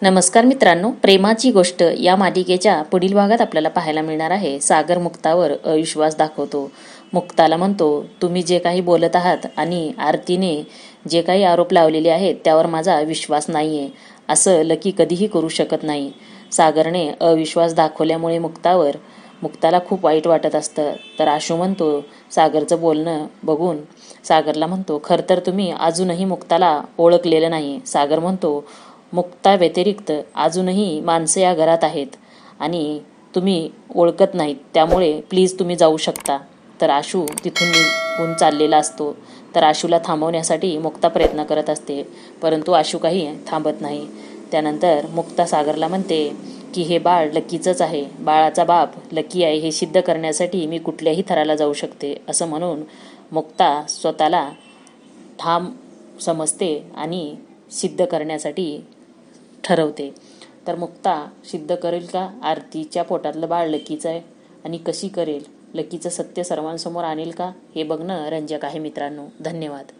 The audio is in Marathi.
नमस्कार मित्रांनो, प्रेमाची गोष्ट या मालिकेच्या पुढील भागात आपल्याला पाहायला मिळणार आहे. सागर मुक्तावर अविश्वास दाखवतो. मुक्ताला म्हणतो, तुम्ही जे काही बोलत आहात आणि आरतीने जे काही आरोप लावलेले आहेत त्यावर माझा विश्वास नाहीये. असं लकी कधीही करू शकत नाही. सागरने अविश्वास दाखवल्यामुळे मुक्ताला खूप वाईट वाटत असतं. तर आशू म्हणतो, सागरचं बोलणं बघून सागरला म्हणतो, खरं तर तुम्ही अजूनही मुक्ताला ओळखलेलं नाही. सागर म्हणतो, मुक्ता व्यतिरिक्त अजूनही माणसं या घरात आहेत आणि तुम्ही ओळखत नाहीत, त्यामुळे प्लीज तुम्ही जाऊ शकता. तर आशू तिथून निघून चाललेला असतो. तर आशूला थांबवण्यासाठी मुक्ता प्रयत्न करत असते, परंतु आशू काही थांबत नाही. त्यानंतर मुक्ता सागरला म्हणते की हे बाळ लकीचंच आहे, बाळाचा बाप लकी आहे हे सिद्ध करण्यासाठी मी कुठल्याही थराला जाऊ शकते. असं म्हणून मुक्ता स्वतःला ठाम समजते आणि सिद्ध करण्यासाठी ठरवते. तर मुक्ता सिद्ध करेल का आरतीच्या पोटातलं बाळ लकीचं आहे, आणि कशी करेल, लकीचं सत्य सर्वांसमोर आणेल का, हे बघणं रंजक आहे मित्रांनो. धन्यवाद.